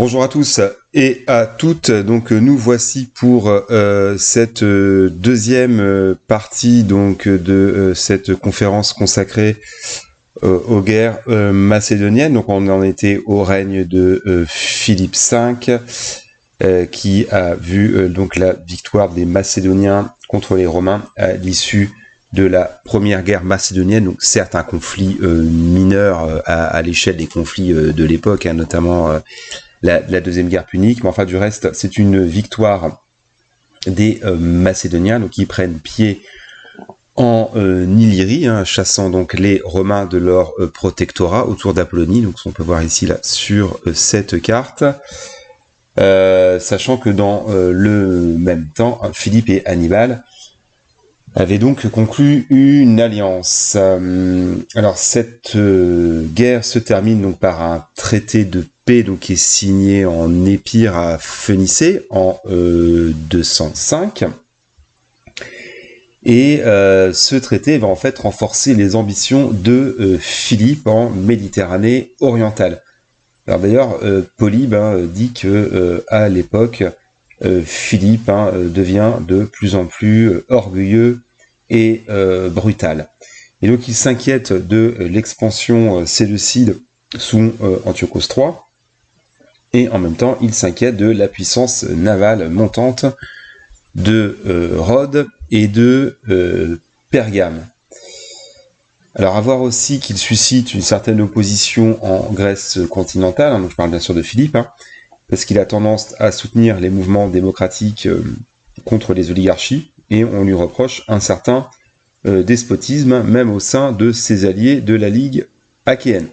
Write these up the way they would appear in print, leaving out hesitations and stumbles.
Bonjour à tous et à toutes. Donc nous voici pour cette deuxième partie donc de cette conférence consacrée aux guerres macédoniennes. Donc on en était au règne de Philippe V qui a vu donc la victoire des Macédoniens contre les Romains à l'issue de la première guerre macédonienne. Donc certes un conflit mineur à l'échelle des conflits de l'époque, hein, notamment la deuxième guerre punique, mais enfin du reste c'est une victoire des Macédoniens, donc ils prennent pied en Illyrie, hein, chassant donc les Romains de leur protectorat autour d'Apollonie, donc on peut voir ici là sur cette carte, sachant que dans le même temps, Philippe et Hannibal avaient donc conclu une alliance. Alors cette guerre se termine donc par un traité de paix donc qui est signé en Épire à Phénicée en 205. Et ce traité va en fait renforcer les ambitions de Philippe en Méditerranée orientale. Alors d'ailleurs, Polybe dit que à l'époque, Philippe devient de plus en plus orgueilleux et brutal. Et donc il s'inquiète de l'expansion séleucide sous Antiochos III, et en même temps il s'inquiète de la puissance navale montante de Rhodes et de Pergame. Alors à voir aussi qu'il suscite une certaine opposition en Grèce continentale, donc je parle bien sûr de Philippe, parce qu'il a tendance à soutenir les mouvements démocratiques contre les oligarchies, et on lui reproche un certain despotisme, même au sein de ses alliés de la Ligue achéenne.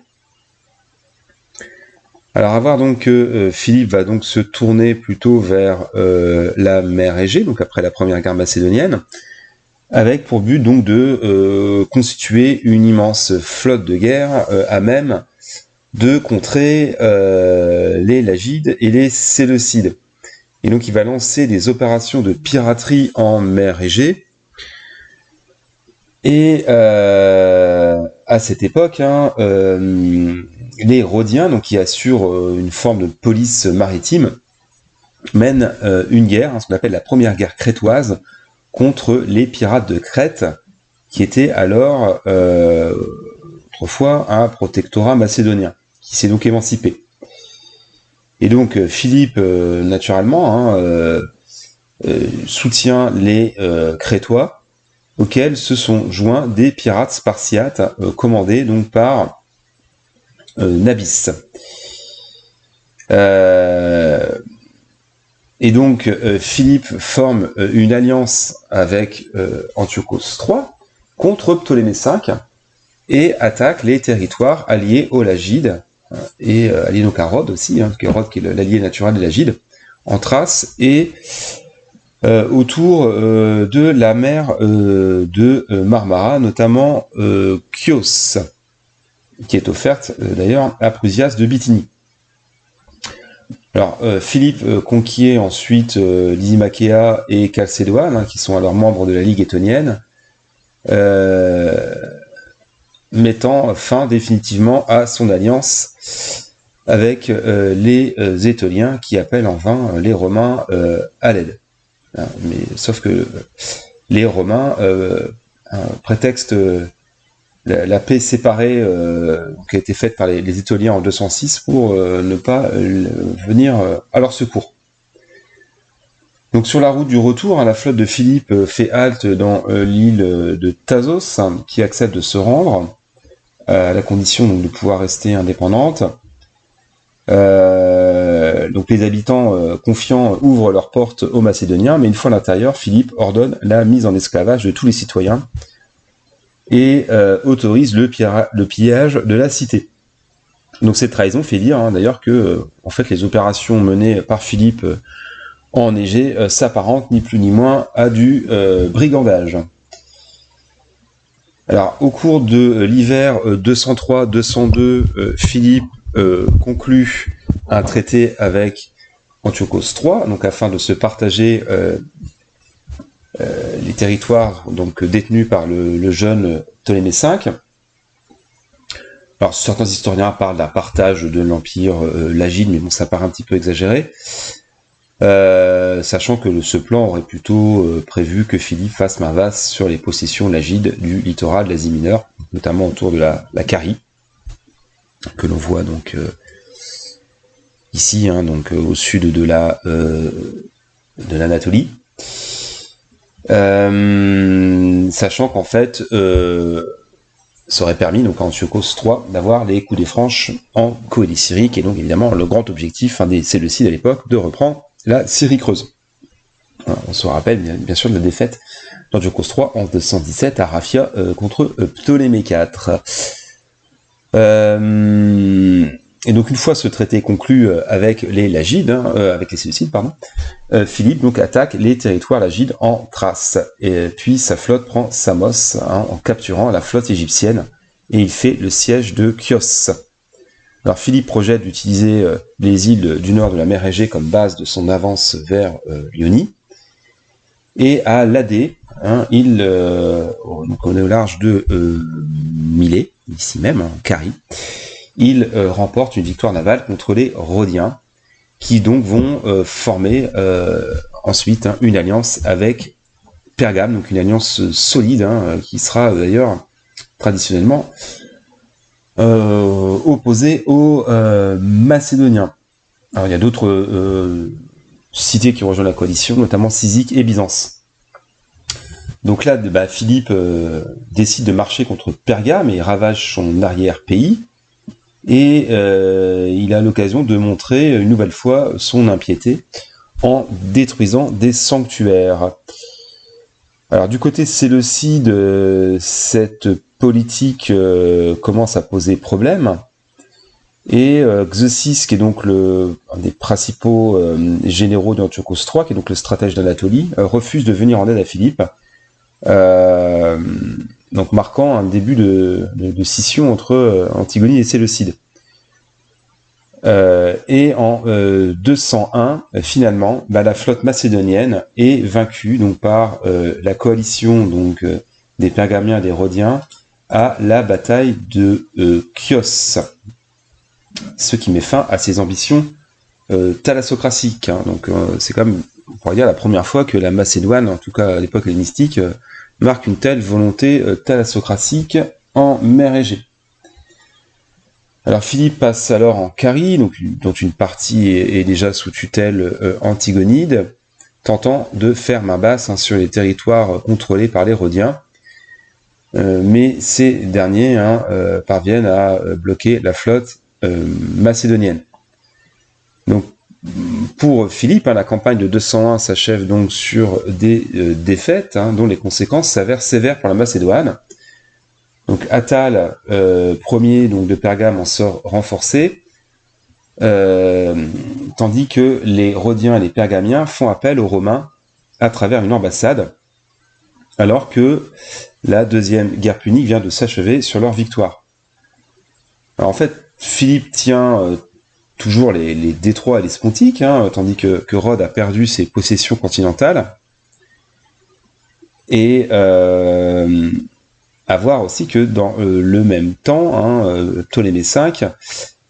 Alors à voir donc que Philippe va donc se tourner plutôt vers la mer Égée, donc après la première guerre macédonienne, avec pour but donc de constituer une immense flotte de guerre à même de contrer les Lagides et les Séleucides. Et donc il va lancer des opérations de piraterie en mer Égée. Et à cette époque, les Rhodiens, donc qui assurent une forme de police maritime, mènent une guerre, ce qu'on appelle la première guerre crétoise, contre les pirates de Crète, qui étaient alors autrefois un protectorat macédonien, qui s'est donc émancipé. Et donc Philippe, naturellement, soutient les Crétois, auxquels se sont joints des pirates spartiates commandés donc par Nabis. Et donc Philippe forme une alliance avec Antiochos III contre Ptolémée V et attaque les territoires alliés aux Lagides et alliés donc à Rhodes aussi, parce que Rhodes qui est l'allié naturel des Lagides, en Thrace et autour de la mer de Marmara, notamment Chios, qui est offerte d'ailleurs à Prusias de Bithynie. Alors Philippe conquiert ensuite Lysimachea et Chalcédoine, qui sont alors membres de la Ligue étonienne, mettant fin définitivement à son alliance avec les Étoliens qui appellent en vain les Romains à l'aide. Mais sauf que les Romains prétextent la paix séparée qui a été faite par les Étoliens en 206 pour ne pas venir à leur secours. Donc sur la route du retour, la flotte de Philippe fait halte dans l'île de Thasos, qui accepte de se rendre à la condition donc, de pouvoir rester indépendante. Donc les habitants confiants ouvrent leurs portes aux Macédoniens, mais une fois à l'intérieur, Philippe ordonne la mise en esclavage de tous les citoyens et autorise le pillage de la cité. Donc cette trahison fait dire d'ailleurs que en fait les opérations menées par Philippe en Égée s'apparentent ni plus ni moins à du brigandage. Alors au cours de l'hiver 203-202, Philippe conclut un traité avec Antiochos III, donc afin de se partager les territoires donc détenus par le jeune Ptolémée V. Alors certains historiens parlent d'un partage de l'empire lagide, mais bon, ça paraît un petit peu exagéré. Sachant que ce plan aurait plutôt prévu que Philippe fasse main basse sur les possessions lagides du littoral de l'Asie mineure, notamment autour de la Carie, que l'on voit donc ici, hein, donc au sud de l'Anatolie. Sachant qu'en fait, ça aurait permis donc à Antiochos III d'avoir les coups des franches en Coélie syrique, et donc évidemment le grand objectif des Séleucides à l'époque de reprendre la Syrie creuse. On se rappelle bien sûr de la défaite d'Antiochos III en 217 à Raphia contre Ptolémée IV. Et donc une fois ce traité conclu avec les Lagides, avec les Séleucides, Philippe donc attaque les territoires lagides en Thrace, et puis sa flotte prend Samos en capturant la flotte égyptienne, et il fait le siège de Chios. Alors Philippe projette d'utiliser les îles du nord de la mer Égée comme base de son avance vers l'Ionie, et à Ladée, donc on est au large de Milet, ici même, Carie, il remporte une victoire navale contre les Rhodiens, qui donc vont former ensuite une alliance avec Pergame, donc une alliance solide, qui sera d'ailleurs traditionnellement opposée aux Macédoniens. Alors il y a d'autres cités qui rejoignent la coalition, notamment Cyzique et Byzance. Donc là, Philippe décide de marcher contre Pergame et ravage son arrière-pays, et il a l'occasion de montrer une nouvelle fois son impiété en détruisant des sanctuaires. Alors du côté séleucide, cette politique commence à poser problème, et Xeusis, qui est donc un des principaux généraux d'Antiochos III, qui est donc le stratège d'Anatolie, refuse de venir en aide à Philippe, donc marquant un début de scission entre Antigonie et Séleucide. Et en 201, finalement, la flotte macédonienne est vaincue donc par la coalition donc des Pergamiens et des Rhodiens à la bataille de Chios, ce qui met fin à ses ambitions thalassocratiques. Donc c'est quand même, on pourrait dire, la première fois que la Macédoine, en tout cas à l'époque hellénistique, marque une telle volonté thalassocratique en mer Égée. Alors Philippe passe alors en Carie, dont une partie est déjà sous tutelle antigonide, tentant de faire main basse sur les territoires contrôlés par les Rhodiens, mais ces derniers parviennent à bloquer la flotte macédonienne. Donc pour Philippe, la campagne de 201 s'achève donc sur des défaites, dont les conséquences s'avèrent sévères pour la Macédoine. Donc Attale, premier donc, de Pergame, en sort renforcé, tandis que les Rhodiens et les Pergamiens font appel aux Romains à travers une ambassade, alors que la deuxième guerre punique vient de s'achever sur leur victoire. Alors en fait, Philippe tient toujours les détroits et les Spontiques, tandis que Rhodes a perdu ses possessions continentales. Et à voir aussi que dans le même temps, Ptolémée V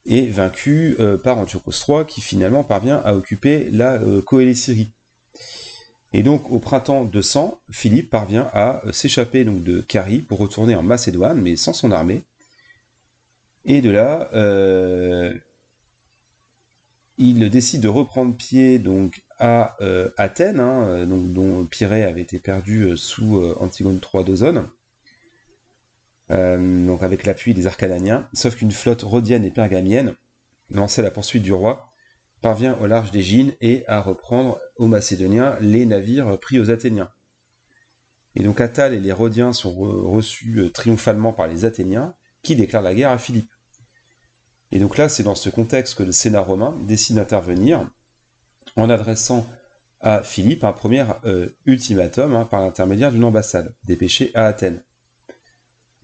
est vaincu par Antiochos III, qui finalement parvient à occuper la Coélie Syrie. Et donc au printemps 200, Philippe parvient à s'échapper donc de Carie pour retourner en Macédoine, mais sans son armée. Et de là, il décide de reprendre pied donc à Athènes, dont Pirée avait été perdu sous Antigone III d'Ozone. Donc avec l'appui des Arcadaniens, sauf qu'une flotte rhodienne et pergamienne, lancée à la poursuite du roi, parvient au large d'Égine et à reprendre aux Macédoniens les navires pris aux Athéniens. Et donc Attale et les Rhodiens sont reçus triomphalement par les Athéniens, qui déclarent la guerre à Philippe. Et donc là, c'est dans ce contexte que le Sénat romain décide d'intervenir en adressant à Philippe un premier ultimatum par l'intermédiaire d'une ambassade dépêchée à Athènes.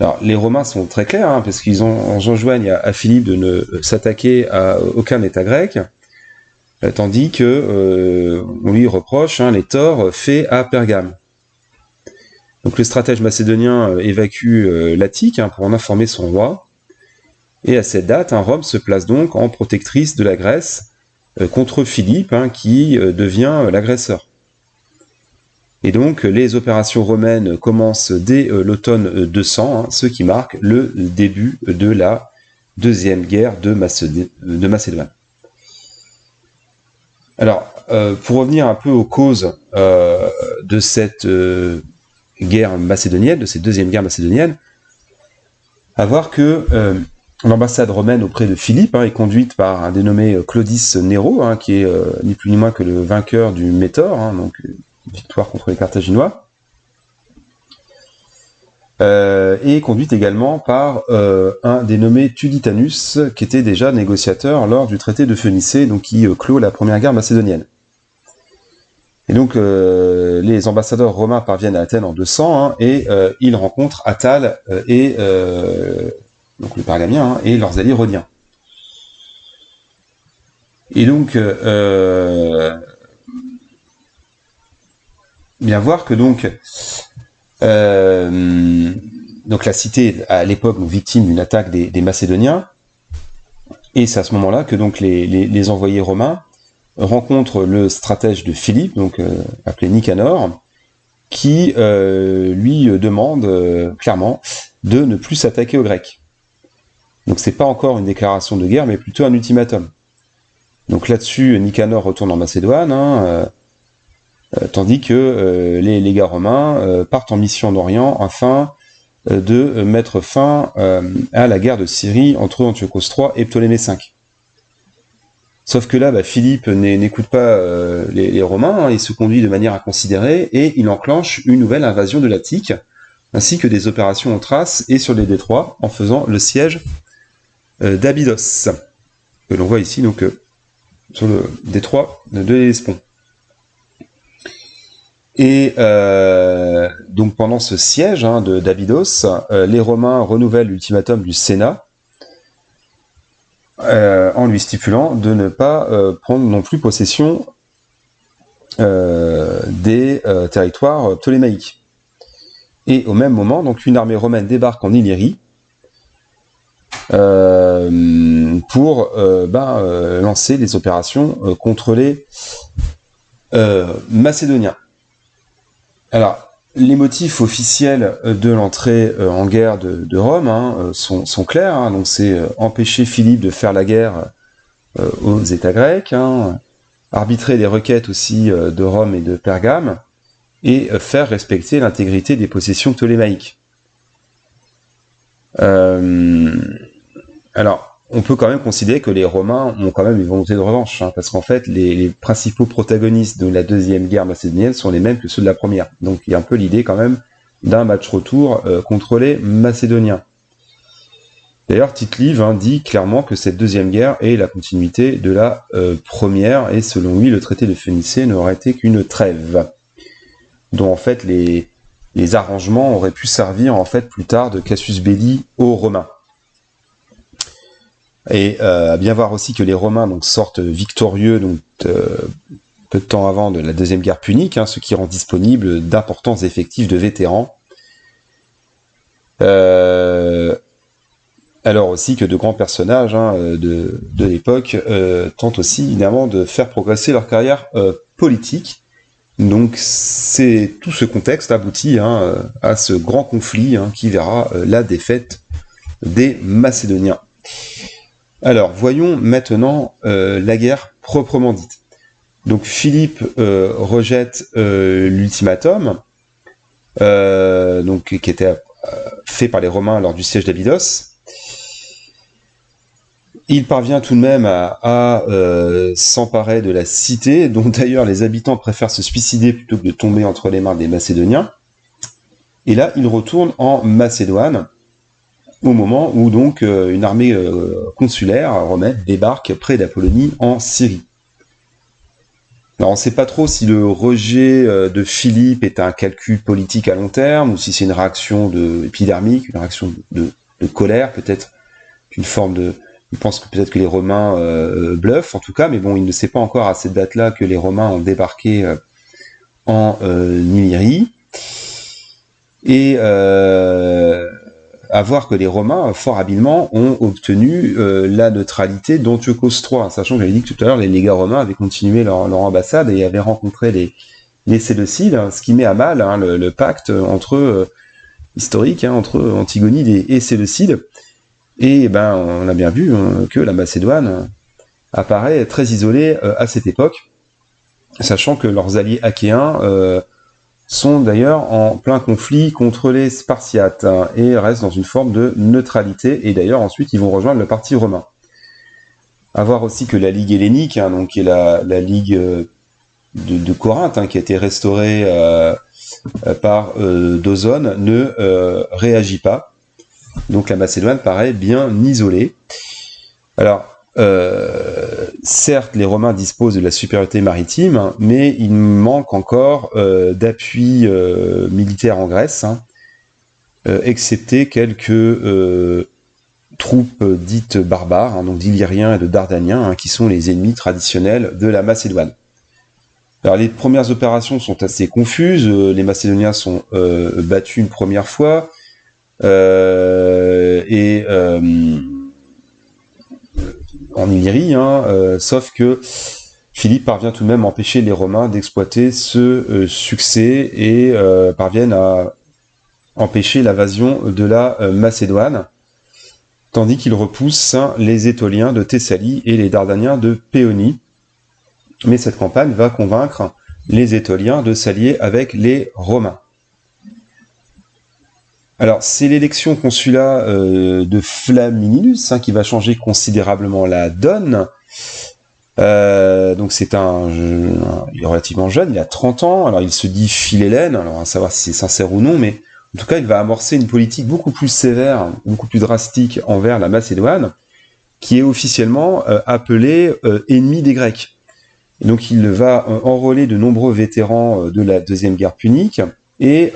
Alors, les Romains sont très clairs, parce qu'ils enjoignent à Philippe de ne s'attaquer à aucun État grec, tandis que on lui reproche les torts faits à Pergame. Donc le stratège macédonien évacue l'Attique pour en informer son roi, Et à cette date, Rome se place donc en protectrice de la Grèce contre Philippe, qui devient l'agresseur. Et donc les opérations romaines commencent dès l'automne 200, ce qui marque le début de la deuxième guerre de Macédoine. Alors, pour revenir un peu aux causes de cette guerre macédonienne, de cette deuxième guerre macédonienne, à voir que l'ambassade romaine auprès de Philippe est conduite par un dénommé Claudius Nero, qui est ni plus ni moins que le vainqueur du Métor, donc victoire contre les Carthaginois, et conduite également par un dénommé Tuditanus, qui était déjà négociateur lors du traité de Phénicée, donc qui clôt la première guerre macédonienne. Et donc les ambassadeurs romains parviennent à Athènes en 200, et ils rencontrent Attale et donc le Pergamien et leurs alliés rhodiens. Et donc bien voir que donc la cité à l'époque victime d'une attaque des Macédoniens, et c'est à ce moment-là que donc les envoyés romains rencontrent le stratège de Philippe, donc appelé Nicanor, qui lui demande clairement de ne plus s'attaquer aux Grecs. Donc c'est pas encore une déclaration de guerre, mais plutôt un ultimatum. Donc là-dessus, Nicanor retourne en Macédoine, tandis que les légats romains partent en mission en Orient afin de mettre fin à la guerre de Syrie entre Antiochos III et Ptolémée V. Sauf que là, Philippe n'écoute pas les Romains, il se conduit de manière inconsidérée et il enclenche une nouvelle invasion de l'Attique, ainsi que des opérations en Thrace et sur les détroits, en faisant le siège d'Abydos, que l'on voit ici donc sur le détroit de l'Hellespont. Et donc pendant ce siège d'Abydos, les Romains renouvellent l'ultimatum du Sénat, en lui stipulant de ne pas prendre non plus possession des territoires ptolémaïques. Et au même moment, donc une armée romaine débarque en Illyrie pour lancer les opérations contre les Macédoniens. Alors, les motifs officiels de l'entrée en guerre de Rome sont clairs, donc c'est empêcher Philippe de faire la guerre aux États grecs, arbitrer les requêtes aussi de Rome et de Pergame, et faire respecter l'intégrité des possessions ptolémaïques. Alors, on peut quand même considérer que les Romains ont quand même une volonté de revanche, parce qu'en fait, les principaux protagonistes de la deuxième guerre macédonienne sont les mêmes que ceux de la première. Donc il y a un peu l'idée quand même d'un match retour contre les Macédoniens. D'ailleurs, Tite-Live dit clairement que cette deuxième guerre est la continuité de la première, et selon lui, le traité de Phénicée n'aurait été qu'une trêve, dont en fait les arrangements auraient pu servir en fait plus tard de casus belli aux Romains. Et à bien voir aussi que les Romains donc sortent victorieux peu de temps avant de la deuxième guerre punique, ce qui rend disponible d'importants effectifs de vétérans. Alors aussi que de grands personnages de l'époque tentent aussi évidemment de faire progresser leur carrière politique. Donc c'est tout ce contexte aboutit à ce grand conflit qui verra la défaite des Macédoniens. Alors, voyons maintenant la guerre proprement dite. Donc, Philippe rejette l'ultimatum, qui était fait par les Romains lors du siège d'Abydos. Il parvient tout de même à s'emparer de la cité, dont d'ailleurs les habitants préfèrent se suicider plutôt que de tomber entre les mains des Macédoniens. Et là, il retourne en Macédoine, au moment où donc une armée consulaire romaine débarque près d'Apollonie en Syrie. Alors on ne sait pas trop si le rejet de Philippe est un calcul politique à long terme, ou si c'est une réaction épidermique, une réaction de colère, peut-être une forme de... Je pense que peut-être que les Romains bluffent, en tout cas, mais bon, il ne sait pas encore à cette date-là que les Romains ont débarqué en Illyrie. Et à voir que les Romains, fort habilement, ont obtenu la neutralité d'Antiochos III, sachant que j'avais dit que tout à l'heure, les légats romains avaient continué leur ambassade et avaient rencontré les Séleucides, ce qui met à mal le pacte historique entre Antigonide et Séleucide. Et on a bien vu que la Macédoine apparaît très isolée à cette époque, sachant que leurs alliés achéens sont d'ailleurs en plein conflit contre les Spartiates et restent dans une forme de neutralité. Et d'ailleurs, ensuite, ils vont rejoindre le parti romain. À voir aussi que la Ligue hellénique, donc qui est la Ligue de Corinthe, qui a été restaurée par Dosone, ne réagit pas. Donc la Macédoine paraît bien isolée. Alors, certes, les Romains disposent de la supériorité maritime, mais il manque encore d'appui militaire en Grèce, excepté quelques troupes dites barbares, donc d'Illyriens et de Dardaniens, qui sont les ennemis traditionnels de la Macédoine. Alors les premières opérations sont assez confuses, les Macédoniens sont battus une première fois, en Illyrie, sauf que Philippe parvient tout de même à empêcher les Romains d'exploiter ce succès et parviennent à empêcher l'invasion de la Macédoine, tandis qu'il repousse les Étoliens de Thessalie et les Dardaniens de Péonie. Mais cette campagne va convaincre les Étoliens de s'allier avec les Romains. Alors, c'est l'élection consulat de Flamininus qui va changer considérablement la donne. Donc c'est il est relativement jeune, il a 30 ans, alors il se dit philhellène, alors à savoir si c'est sincère ou non, mais en tout cas il va amorcer une politique beaucoup plus sévère, beaucoup plus drastique envers la Macédoine, qui est officiellement appelée ennemi des Grecs. Et donc il va enrôler de nombreux vétérans de la Deuxième Guerre punique, et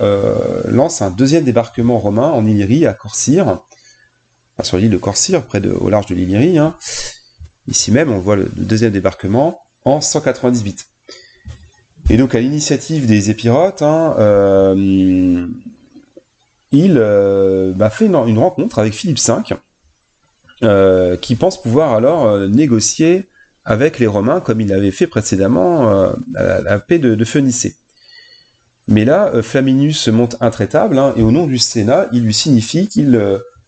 lance un deuxième débarquement romain en Illyrie, à Corcyre, sur l'île de Corcyre, au large de l'Illyrie. Ici même, on voit le deuxième débarquement en 198. Et donc, à l'initiative des Épirotes, il fait une rencontre avec Philippe V, qui pense pouvoir alors négocier avec les Romains, comme il l'avait fait précédemment à la paix de Phénicée. Mais là, Flamininus se montre intraitable, et au nom du Sénat, il lui signifie qu'il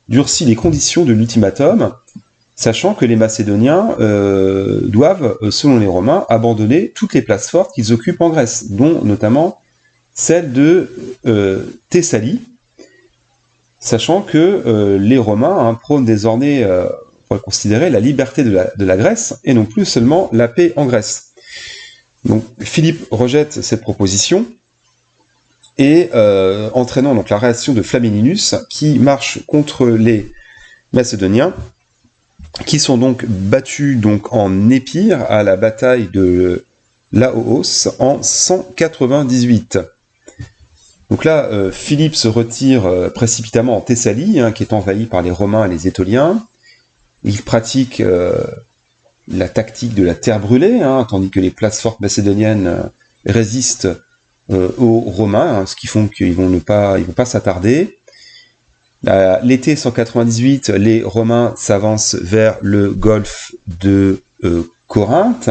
durcit les conditions de l'ultimatum, sachant que les Macédoniens doivent, selon les Romains, abandonner toutes les places fortes qu'ils occupent en Grèce, dont notamment celle de Thessalie, sachant que les Romains prônent désormais, on pourrait considérer, la liberté de la Grèce, et non plus seulement la paix en Grèce. Donc Philippe rejette cette proposition, et entraînant donc la réaction de Flamininus, qui marche contre les Macédoniens, qui sont donc battus en Épire à la bataille de Laos en 198. Donc là, Philippe se retire précipitamment en Thessalie, qui est envahie par les Romains et les Étoliens. Il pratique la tactique de la terre brûlée, tandis que les places fortes macédoniennes résistent aux Romains, ce qui font qu'ils vont pas s'attarder. L'été 198, les Romains s'avancent vers le golfe de Corinthe.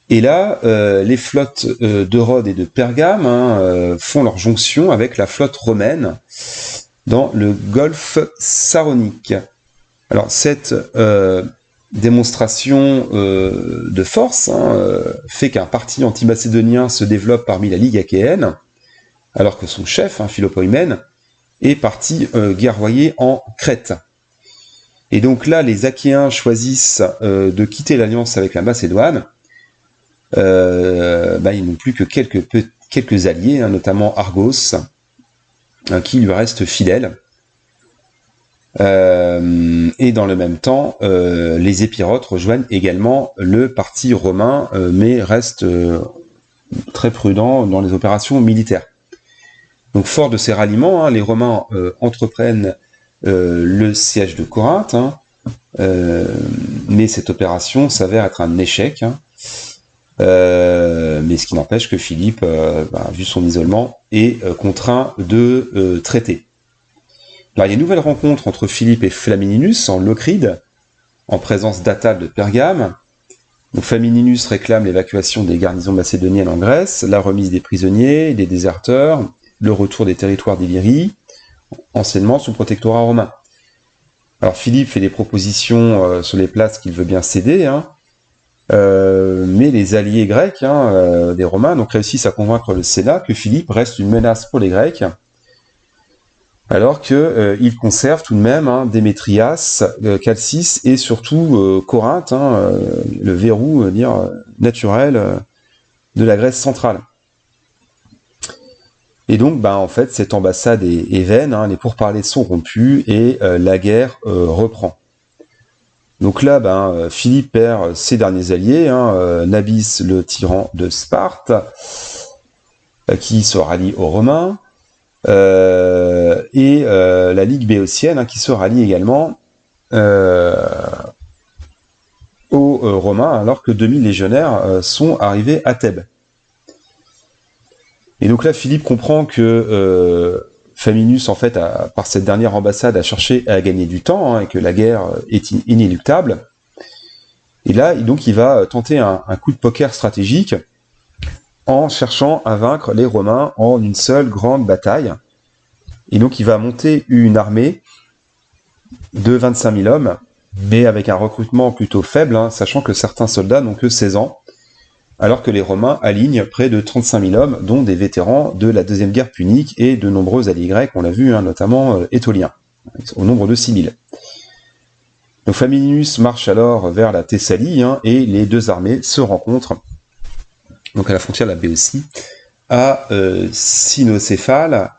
Et là, les flottes de Rhodes et de Pergame font leur jonction avec la flotte romaine dans le golfe saronique. Alors cette démonstration de force fait qu'un parti anti-macédonien se développe parmi la Ligue achéenne, alors que son chef, Philopoïmène, est parti guerroyer en Crète. Et donc là, les Achéens choisissent de quitter l'alliance avec la Macédoine. Ils n'ont plus que quelques alliés, notamment Argos, qui lui restent fidèles. Et dans le même temps, les Épirotes rejoignent également le parti romain, mais restent très prudents dans les opérations militaires. Donc, fort de ces ralliements, les Romains entreprennent le siège de Corinthe, mais cette opération s'avère être un échec. Mais ce qui n'empêche que Philippe, vu son isolement, est contraint de traiter. Alors, il y a une nouvelle rencontre entre Philippe et Flamininus en Locride, en présence d'Attal de Pergame. Donc, Flamininus réclame l'évacuation des garnisons macédoniennes en Grèce, la remise des prisonniers, des déserteurs, le retour des territoires d'Illyrie, anciennement sous protectorat romain. Alors, Philippe fait des propositions sur les places qu'il veut bien céder, mais les alliés grecs des Romains donc, réussissent à convaincre le Sénat que Philippe reste une menace pour les Grecs, alors qu'il conserve tout de même Démétrias, Chalcis et surtout Corinthe, le verrou naturel de la Grèce centrale. Et donc, en fait, cette ambassade est vaine, les pourparlers sont rompus et la guerre reprend. Donc là, Philippe perd ses derniers alliés, Nabis, le tyran de Sparte, qui se rallie aux Romains, et la Ligue béotienne, qui se rallie également aux Romains, alors que 2000 légionnaires sont arrivés à Thèbes. Et donc là, Philippe comprend que Flamininus, en fait, par cette dernière ambassade, a cherché à gagner du temps, et que la guerre est inéluctable. Et là, donc, il va tenter un coup de poker stratégique en cherchant à vaincre les Romains en une seule grande bataille. Et donc, il va monter une armée de 25 000 hommes, mais avec un recrutement plutôt faible, sachant que certains soldats n'ont que 16 ans, alors que les Romains alignent près de 35 000 hommes, dont des vétérans de la Deuxième Guerre punique et de nombreux alliés grecs, on l'a vu, notamment Étolien, au nombre de 6 000. Donc Flamininus marche alors vers la Thessalie, et les deux armées se rencontrent, donc à la frontière de la Béotie, à Cynocéphale,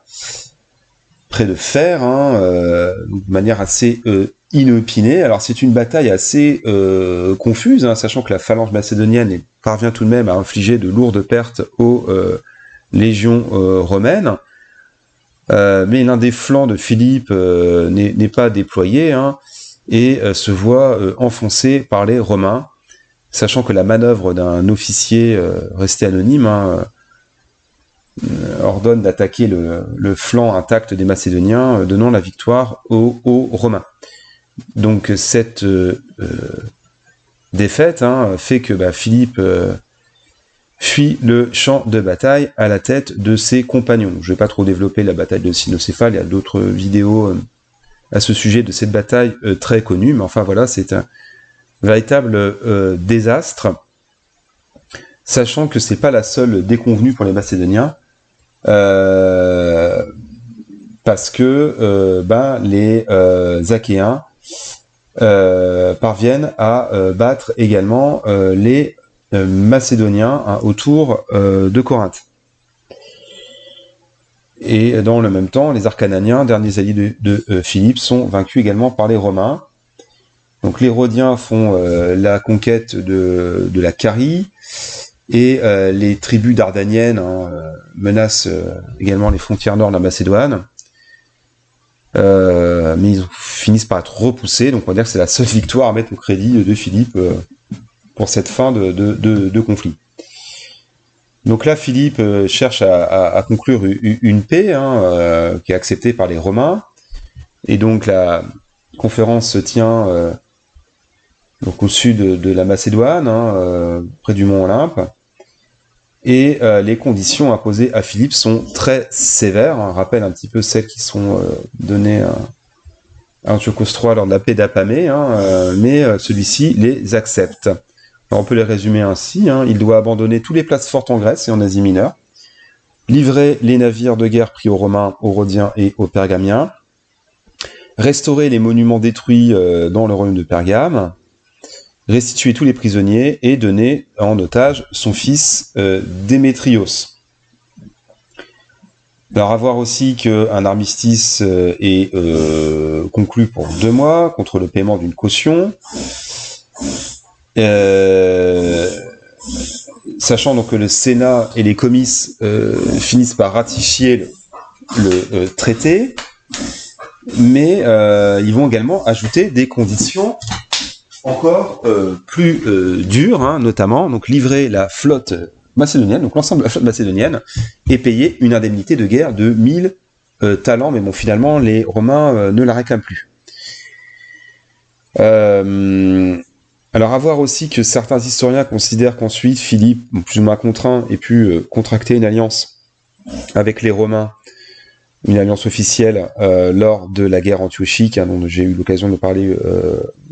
près de Fer, de manière assez inopinée. Alors c'est une bataille assez confuse, sachant que la phalange macédonienne parvient tout de même à infliger de lourdes pertes aux légions romaines, mais l'un des flancs de Philippe n'est pas déployé, et se voit enfoncé par les Romains, sachant que la manœuvre d'un officier resté anonyme ordonne d'attaquer le flanc intact des Macédoniens, donnant la victoire aux Romains. Donc cette défaite fait que Philippe fuit le champ de bataille à la tête de ses compagnons. Je ne vais pas trop développer la bataille de Cynocéphale, il y a d'autres vidéos à ce sujet de cette bataille très connue, mais enfin voilà, c'est un véritable désastre, sachant que c'est pas la seule déconvenue pour les Macédoniens, parce que les Achéens parviennent à battre également les Macédoniens autour de Corinthe. Et dans le même temps, les Acarnaniens, derniers alliés de Philippe, sont vaincus également par les Romains. Donc les Rhodiens font la conquête de la Carie, et les tribus dardaniennes menacent également les frontières nord de la Macédoine. Mais ils finissent par être repoussés, donc on va dire que c'est la seule victoire à mettre au crédit de Philippe pour cette fin de conflit. Donc là, Philippe cherche à conclure une paix qui est acceptée par les Romains, et donc la conférence se tient donc au sud de la Macédoine, près du mont Olympe, et les conditions imposées à Philippe sont très sévères, rappelle un petit peu celles qui sont données à Antiochos III lors de la paix d'Apamée, mais celui-ci les accepte. Alors on peut les résumer ainsi, il doit abandonner toutes les places fortes en Grèce et en Asie mineure, livrer les navires de guerre pris aux Romains, aux Rhodiens et aux Pergamiens, restaurer les monuments détruits dans le royaume de Pergame, restituer tous les prisonniers et donner en otage son fils Démétrios. Alors à voir aussi qu'un armistice est conclu pour 2 mois contre le paiement d'une caution. Sachant donc que le Sénat et les comices finissent par ratifier le traité, mais ils vont également ajouter des conditions encore plus dures, notamment donc livrer la flotte macédonienne, donc l'ensemble de la flotte macédonienne, et payer une indemnité de guerre de 1000 talent, mais bon, finalement, les Romains ne la réclament plus. Alors, à voir aussi que certains historiens considèrent qu'ensuite, Philippe, plus ou moins contraint, ait pu contracter une alliance avec les Romains, une alliance officielle lors de la guerre antiochique, hein, dont j'ai eu l'occasion de parler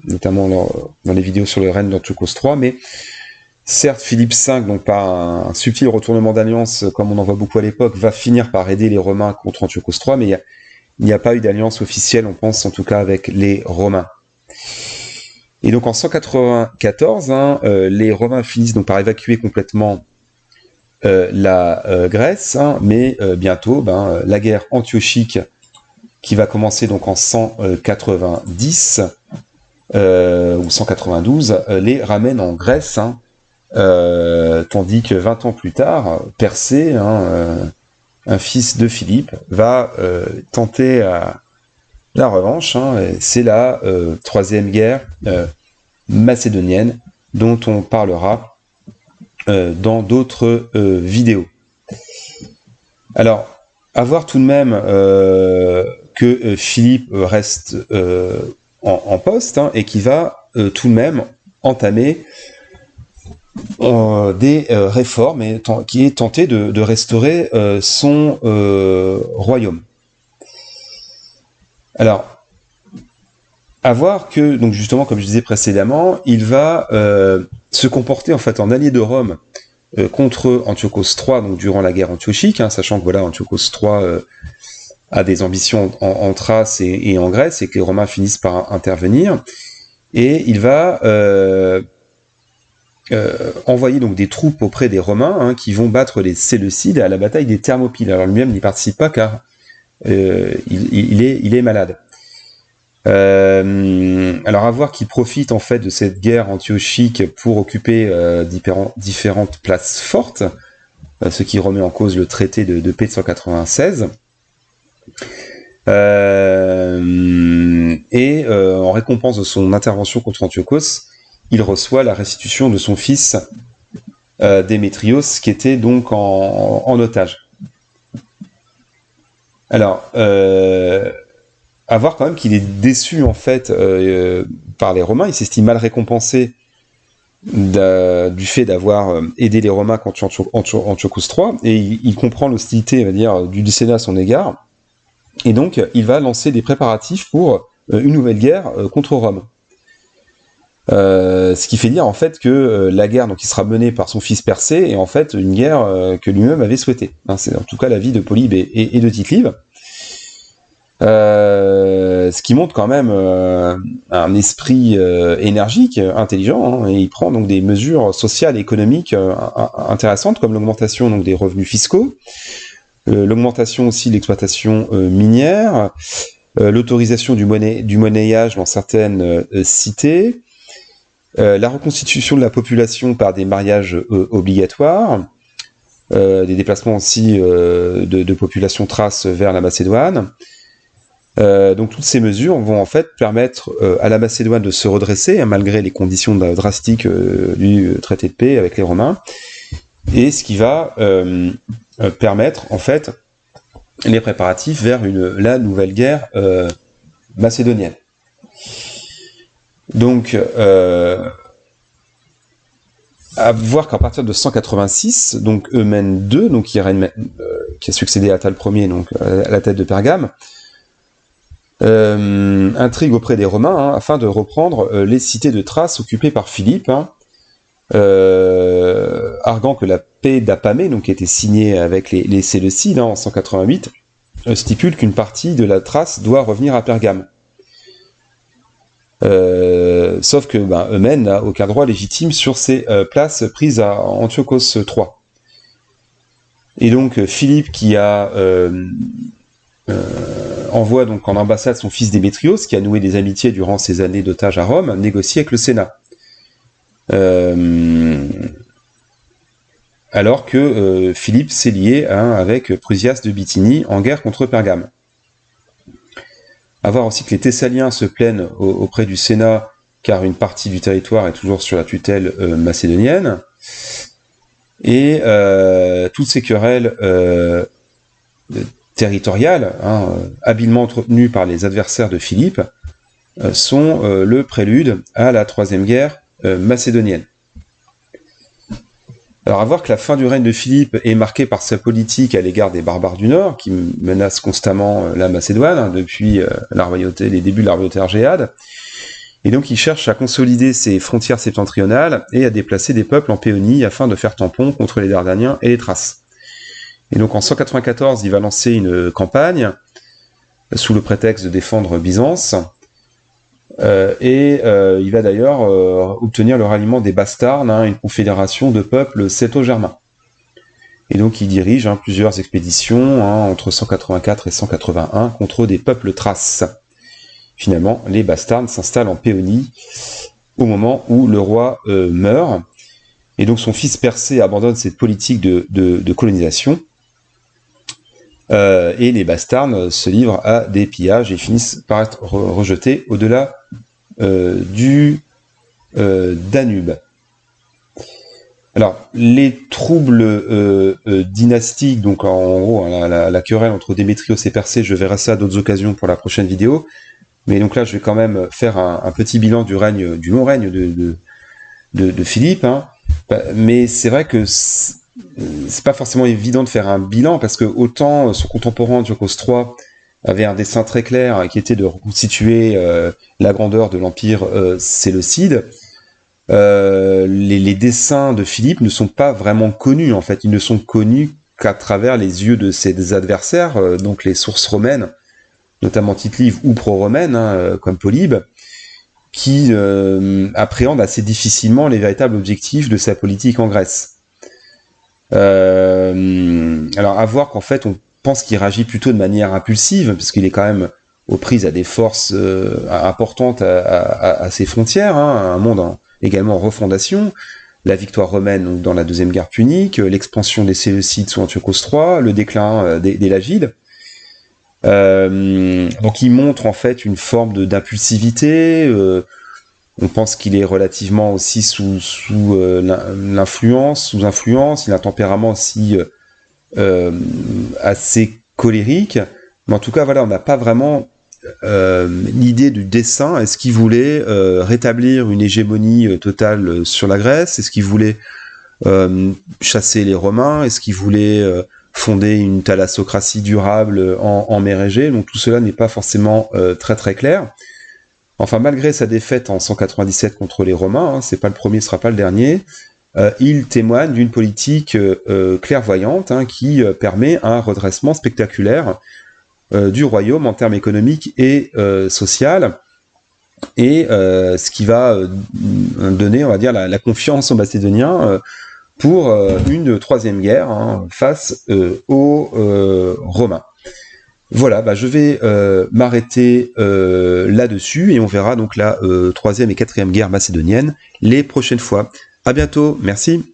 notamment dans les vidéos sur le règne d'Antiochos III, mais certes, Philippe V, donc par un subtil retournement d'alliance, comme on en voit beaucoup à l'époque, va finir par aider les Romains contre Antiochos III, mais il n'y a pas eu d'alliance officielle, on pense en tout cas avec les Romains. Et donc en 194, les Romains finissent donc par évacuer complètement la Grèce, mais bientôt, la guerre antiochique qui va commencer donc en 190 ou 192 les ramène en Grèce, tandis que 20 ans plus tard, Persée, un fils de Philippe, va tenter la revanche. C'est la troisième guerre macédonienne dont on parlera dans d'autres vidéos. Alors, à voir tout de même que Philippe reste en poste et qui va tout de même entamer des réformes et qui est tenté de restaurer son royaume. Alors, à voir que, donc justement, comme je disais précédemment, il va se comporter en fait en allié de Rome contre Antiochos III, donc durant la guerre antiochique, sachant que voilà, Antiochos III a des ambitions en Thrace et en Grèce, et que les Romains finissent par intervenir, et il va envoyer donc des troupes auprès des Romains qui vont battre les Séleucides à la bataille des Thermopyles. Alors lui-même n'y participe pas car il est malade. Alors à voir qu'il profite en fait de cette guerre antiochique pour occuper différentes places fortes, ce qui remet en cause le traité de paix de 196. En récompense de son intervention contre Antiochos, il reçoit la restitution de son fils Démétrios, qui était donc en otage. Alors, à voir quand même qu'il est déçu en fait par les Romains. Il s'estime mal récompensé du fait d'avoir aidé les Romains contre Antiochos III, et il comprend l'hostilité, on va dire, du Sénat à son égard, et donc il va lancer des préparatifs pour une nouvelle guerre contre Rome. Ce qui fait dire en fait que la guerre donc, qui sera menée par son fils Persée est en fait une guerre que lui-même avait souhaitée. C'est en tout cas l'avis de Polybe et de Tite-Live. Ce qui montre quand même un esprit énergique, intelligent, et il prend donc des mesures sociales et économiques intéressantes, comme l'augmentation donc des revenus fiscaux, l'augmentation aussi de l'exploitation minière, l'autorisation du monnayage dans certaines cités, la reconstitution de la population par des mariages obligatoires, des déplacements aussi de population thrace vers la Macédoine. Donc toutes ces mesures vont en fait permettre à la Macédoine de se redresser, malgré les conditions drastiques du traité de paix avec les Romains, et ce qui va permettre en fait les préparatifs vers la nouvelle guerre macédonienne. Donc à voir qu'à partir de 186, donc Eumène II, donc qui a succédé à Attale Ier, donc à la tête de Pergame, intrigue auprès des Romains afin de reprendre les cités de Thrace occupées par Philippe, arguant que la paix d'Apamée, donc qui a été signée avec les Séleucides en 188, stipule qu'une partie de la Thrace doit revenir à Pergame. Sauf que Eumène n'a aucun droit légitime sur ces places prises à Antiochos III. Et donc Philippe, qui envoie donc en ambassade son fils Démétrios, qui a noué des amitiés durant ses années d'otage à Rome, négocie avec le Sénat. Alors que Philippe s'est lié avec Prusias de Bithynie en guerre contre Pergame. À voir aussi que les Thessaliens se plaignent auprès du Sénat, car une partie du territoire est toujours sur la tutelle macédonienne. Et toutes ces querelles territoriales, habilement entretenues par les adversaires de Philippe, sont le prélude à la Troisième Guerre macédonienne. Alors à voir que la fin du règne de Philippe est marquée par sa politique à l'égard des barbares du Nord, qui menacent constamment la Macédoine, depuis les débuts de la royauté argéade. Et donc il cherche à consolider ses frontières septentrionales et à déplacer des peuples en Péonie afin de faire tampon contre les Dardaniens et les Thraces. Et donc en 194, il va lancer une campagne sous le prétexte de défendre Byzance. Il va d'ailleurs obtenir le ralliement des Bastarnes, une confédération de peuples celto-germains. Et donc il dirige plusieurs expéditions entre 184 et 181 contre des peuples thraces. Finalement, les Bastarnes s'installent en Péonie au moment où le roi meurt. Et donc son fils Persée abandonne cette politique de colonisation. Et les Bastarnes se livrent à des pillages et finissent par être rejetés au-delà du Danube. Alors, les troubles dynastiques, donc en gros, la querelle entre Démétrios et Persée, je verrai ça à d'autres occasions pour la prochaine vidéo. Mais donc là, je vais quand même faire un petit bilan du long règne de Philippe. Mais c'est vrai que c'est pas forcément évident de faire un bilan, parce que autant son contemporain Antiochos III avait un dessein très clair qui était de reconstituer la grandeur de l'empire séleucide, les desseins de Philippe ne sont pas vraiment connus, en fait. Ils ne sont connus qu'à travers les yeux de ses adversaires, donc les sources romaines, notamment Tite-Live ou pro-romaines, comme Polybe, qui appréhendent assez difficilement les véritables objectifs de sa politique en Grèce. Alors à voir qu'en fait on pense qu'il réagit plutôt de manière impulsive, parce qu'il est quand même aux prises à des forces importantes à ses frontières, un monde également en refondation, la victoire romaine donc, dans la deuxième guerre punique, l'expansion des Séleucides sous Antiochos III, le déclin des Lagides. Donc il montre en fait une forme d'impulsivité. On pense qu'il est relativement aussi sous influence. Il a un tempérament aussi assez colérique. Mais en tout cas, voilà, on n'a pas vraiment l'idée du dessein. Est-ce qu'il voulait rétablir une hégémonie totale sur la Grèce? Est-ce qu'il voulait chasser les Romains? Est-ce qu'il voulait fonder une thalassocratie durable en mer Égée? Donc tout cela n'est pas forcément très très clair. Enfin, malgré sa défaite en 197 contre les Romains, c'est pas le premier, ce sera pas le dernier, il témoigne d'une politique clairvoyante qui permet un redressement spectaculaire du royaume en termes économiques et social, et ce qui va donner, on va dire, la confiance aux Macédoniens pour une troisième guerre face aux Romains. Voilà, je vais m'arrêter là-dessus, et on verra donc la troisième et quatrième guerre macédonienne les prochaines fois. À bientôt, merci.